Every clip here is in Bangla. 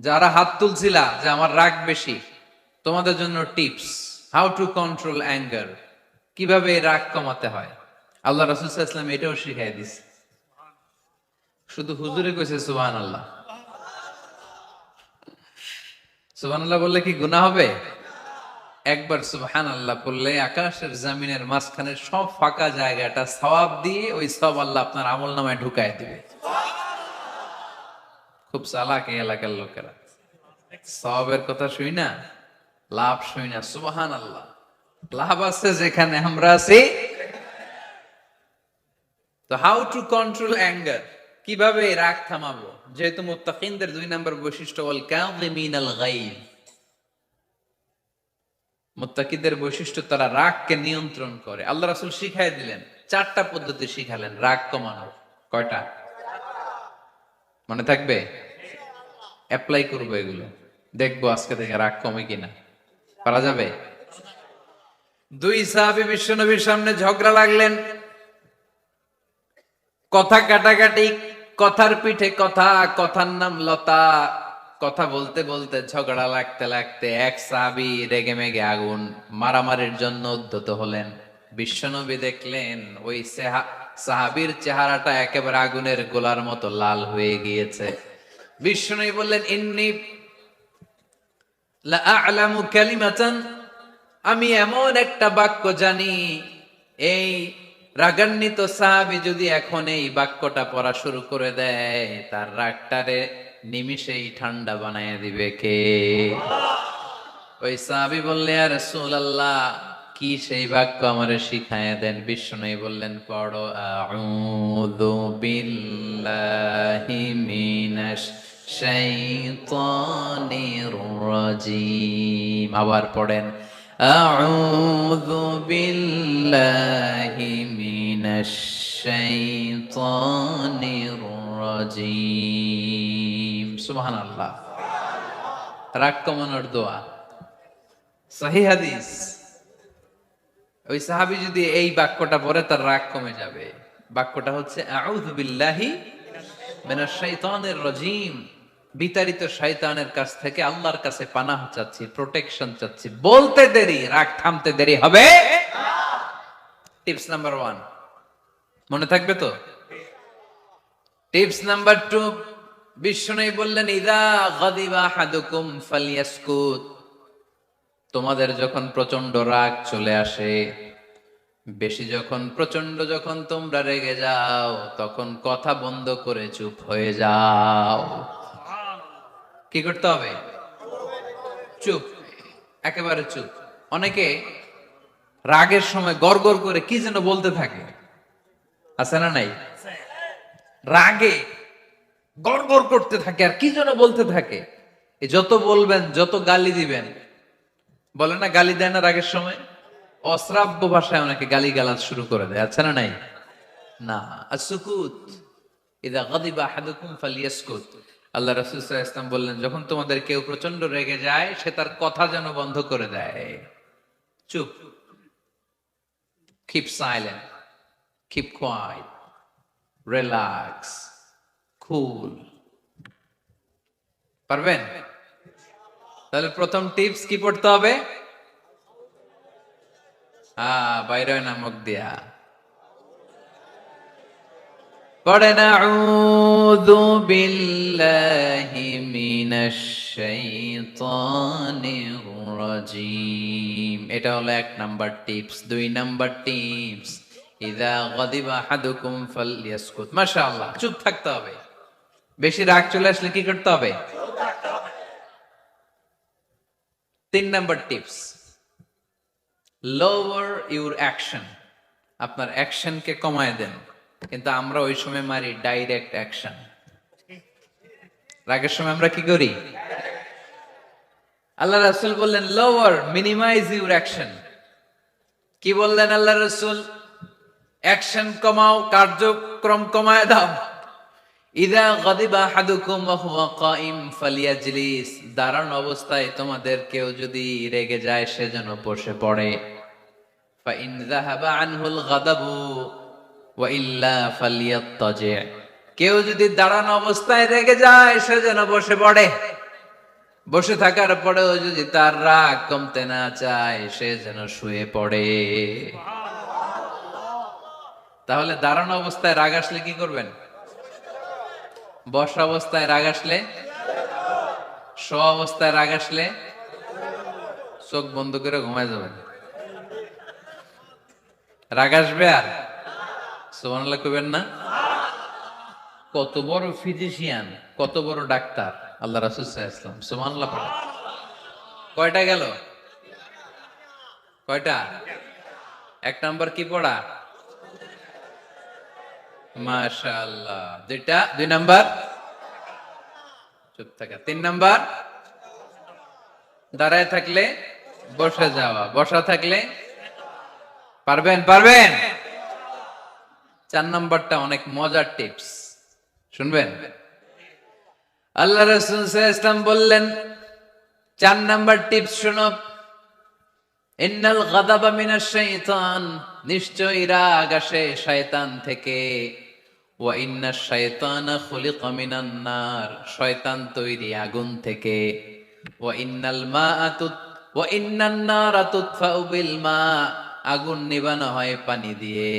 যারা হাত তুলছিলা যে আমার রাগ বেশি, তোমাদের জন্য tips, how to control anger, কিভাবে রাগ কমাতে হয়। আল্লাহ রাসূল সাল্লাল্লাহু আলাইহি ওয়াসাল্লাম এটাও শিখাই দিছে। শুধু হুজুরে কইছে সুবহানাল্লাহ। সুবহানাল্লাহ বললে কি গুনাহ হবে? একবার সুবহানাল্লাহ বললে আকাশের জমিনের মাঝখানে সব ফাঁকা জায়গাটা সওয়াব দিয়ে ওই সওয়াব আল্লাহ আপনার আমলনামায় ঢুকায় দিবে। খুব চালাক এই এলাকার লোকেরা, সওয়াবের কথা শুই না, লাভ শুই না। সুবহানাল্লাহ, লাভ আছে যেখানে আমরা আছি। তো হাউ টু কন্ট্রোল অ্যাঙ্গার, কিভাবে রাগ থামাবো? যেহেতু মুত্তাকিনদের 2 নম্বর বৈশিষ্ট্য ওয়াল কাযিমিনাল গায়ব, মুত্তাকিদের বৈশিষ্ট্য তারা রাগকে নিয়ন্ত্রণ করে। আল্লাহ রাসূল শিখাই দিলেন, 4টা পদ্ধতি শিখালেন রাগ কমানোর। কয়টা মনে থাকবে? অ্যাপ্লাই করবো এগুলো, দেখবো আজকে থেকে রাগ কমে কিনা। পারা যাবে? 2 সাহাবী বিশ্বনবীর সামনে ঝগড়া লাগলেন, কথা কাটাকাটি, কথার পিঠে কথা, কথার নাম লতা। কথা বলতে বলতে ঝগড়া লাগতে লাগতে এক সাহাবী রেগে মেগে আগুন, মারামারির জন্য উদ্যত হলেন। বিশ্বনবী দেখলেন ওই সাহাবীর চেহারাটা একেবারে আগুনের গোলার মতো লাল হয়ে গিয়েছে। বিশ্বনবী বললেন, ইন্নী লা আ'লামু কালিমাতান, আমি এমন একটা বাক্য জানি, এই রাগান্বিত সাহাবী যদি এখন এই বাক্যটা পড়া শুরু করে দেয়, তার রাগটারে নিমিষেই ঠান্ডা বানায় দিবে কে? ওই সাহাবী বললে, ইয়া রাসূলুল্লাহ, কি সেই বাক্য আমারে শিখায়া দেন। বিশ্বনবী বললেন, পড়ো আউযু বিল্লাহি মিনাশ শাইতানির রাজীম। আবার পড়েন, আউযু বিল্লাহি মিনাশ শাইতানির রাজীম। সুবহানাল্লাহ। রাগ কমানোর দোয়া, সহিহ হাদিস। ওই সাহাবী যদি এই বাক্যটা পড়ে তার রাগ কমে যাবে। বাক্যটা হচ্ছে আউযু বিল্লাহি মিনাশ শাইতানির রাজীম, বিতাড়িত শয়তানের কাছ থেকে আল্লাহর কাছে পানাহ চাচ্ছি, প্রোটেকশন চাচ্ছি। বলতে দেরি, রাগ থামতে দেরি হবে না। টিপস নাম্বার 1 মনে থাকবে তো? টিপস নাম্বার 2, বিশ্বনবী বললেন, ইযা গাদিবা আহাদুকুম ফালইয়াসকুত, তোমাদের যখন প্রচন্ড রাগ চলে আসে, বেশি যখন, প্রচন্ড যখন তোমরা রেগে যাও, তখন কথা বন্ধ করে চুপ হয়ে যাও। কি করতে হবে? চুপ, একেবারে চুপ। অনেকে রাগের সময় গড়গড় করে কি যেন বলতে থাকে, আছে না নাই? রাগে গড়গড় করতে থাকে আর কি যেন বলতে থাকে। যত বলবেন, যত গালি দিবেন, বলে না গালি দেয় না রাগের সময়, অশ্রাব্য ভাষায় অনেকে গালি গালাজ শুরু করে দেয়, আছে না নাই? না, আসুকুত, ইযা গাদিবা আহাদুকুম ফালইয়াসকুত। আল্লাহ রাসূল সাল্লাল্লাহু আলাইহি ওয়াসাল্লাম বললেন, যখন তোমাদের কেউ প্রচন্ড রেগে যায়, সে তার কথা যেন বন্ধ করে দেয়। চুপ, keep silent, keep quiet, relax, cool. পারবেন? তাহলে প্রথম টিপস কি পড়তে হবে? বাইরে নামক দিয়া পড়েন, আউযু বিল্লাহি মিনাশ শাইতানির রাজীম। এটা হলো 1 নাম্বার টিপস। 2 নাম্বার টিপস, ইযা গাদিবা আহাদুকুম ফালইয়াসকুত। মাশাআল্লাহ, চুপ থাকতে হবে। বেশি রাগ চলে আসলে কি করতে হবে? 3 number tips, lower your action, আপনার অ্যাকশনকে কমায় দেন। কিন্তু আমরা ওই সময় মারি ডাইরেক্ট অ্যাকশন। রাগের সময় আমরা কি করি? আল্লাহ রাসূল বললেন, লোয়ার, মিনিমাইজ ইউর অ্যাকশন। কি বললেন আল্লাহ রাসূল? অ্যাকশন কমাও, কার্যক্রম কমায় দাও। ইযা গাদিবা আহাদুকুম ওয়া হুয়া কাইম ফালইয়াজলিস, দাঁড়ানো অবস্থায় তোমাদের কেউ যদি রেগে যায়, সে যেন বসে পড়ে। ফা ইন যাহাবা আনহুল গাদাবু ওয়া ইল্লা ফালইয়াত্তাজি, কেউ যদি দাঁড়ানো অবস্থায় রেগে যায়, সে যেন বসে পড়ে। বসে থাকার পরেও যদি তার রাগ কমতে না চায়, সে যেন শুয়ে পড়ে। তাহলে দাঁড়ানো অবস্থায় রাগ আসলে কি করবেন? বসা অবস্থায় রাগ আসলে, শোয়া অবস্থায় রাগ আসলে চোখ বন্ধ করে ঘুমায় যাবেন। রাগ আসবে আর সুবহানাল্লাহ কইবেন না? কত বড় ফিজিশিয়ান, কত বড় ডাক্তার আল্লাহ রাসূল সাল্লাল্লাহু আলাইহি ওয়াসাল্লাম। সুবহানাল্লাহ পড়ে। কয়টা গেল? কয়টা? এক নাম্বার কি পড়া? মাশাআল্লাহ। দুইটা, দুই নাম্বার চুপ থাকা। তিন নাম্বার দাঁড়ায় থাকলে বসে যাওয়া, বসা থাকলে পারবেন, পারবেন। চার নাম্বারটা অনেক মজার টিপস, শুনবেন? আল্লাহ রাসূল সাল্লাল্লাহু আলাইহি ওয়াসাল্লাম বললেন, চার নাম্বার টিপস শুনো। ইন্নাল গাদাবা মিনাশ শাইতান, নিশ্চয়ই রাগ আসে শয়তান থেকে। ওয়া ইন্নাশ শাইতানা খুলিকা মিনান নার, শয়তান তৈরি আগুন থেকে। ওয়া ইন্নান নারা তুতফাউ বিল মা, আগুন নিবানো হয় পানি দিয়ে।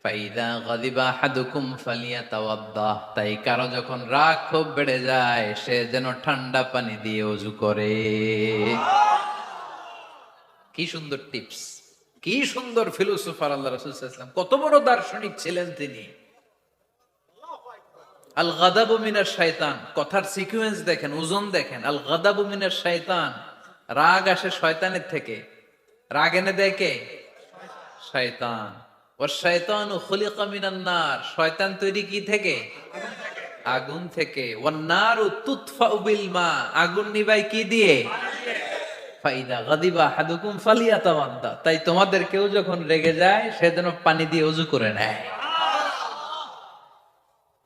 ফাইদা গাদিবা আহাদুকুম ফালিয়াতাওয়াদ্দাহ, তাই কারো যখন রাগ খুব বেড়ে যায়, সে যেন ঠান্ডা পানি দিয়ে ওযু করে। কি সুন্দর টিপস, কি সুন্দর ফিলোসোফার আল্লাহ রাসূল সাল্লাল্লাহু আলাইহি ওয়াসাল্লাম, কত বড় দার্শনিক ছিলেন তিনি। আল গাদাবু মিনাশ শাইতান, কথার সিকোয়েন্স দেখেন, ওজন দেখেন। আল গাদাবু মিনাশ শাইতান, রাগ আসে শয়তানের থেকে। রাগ এনে দেয় কে? শয়তান। ওয়াশ শাইতানু খুলিকা মিনান নার, শয়তান তৈরি কি থেকে? আগুন থেকে। ওয়ান নারু তুতফাউ বিল মা, আগুন নিভাই কি দিয়ে? ফাইদা গাদিবা আহাদুকুম ফালিয়াতাওয়াদ্দা, তাই তোমাদের কেউ যখন রেগে যায়, সে যেন পানি দিয়ে ওযু করে নেয়।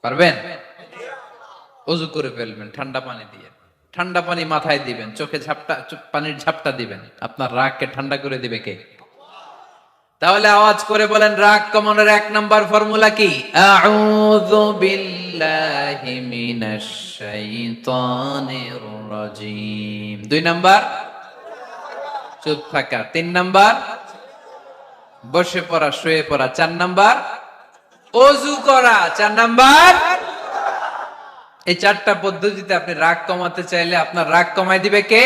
পারবেন? ওযু করে ফেলবেন ঠান্ডা পানি দিয়ে। ঠান্ডা পানি মাথায় দিবেন, চোখে পানির ঝাপটা দিবেন। আপনার রাগকে ঠান্ডা করে দিবে কে? তাহলে আওয়াজ করে বলেন, রাগ কমানোর এক নাম্বার ফর্মুলা কি? আউযু বিল্লাহি মিনাশ শাইতানির রাজিম। দুই নাম্বার চুপ থাকা। তিন নাম্বার বসে পড়া, শুয়ে পড়া। চার নাম্বার ওযু করা। চার নাম্বার, এই চারটা পদ্ধতিতে আপনি রাগ কমাতে চাইলে আপনার রাগ কমায় দিবে কে?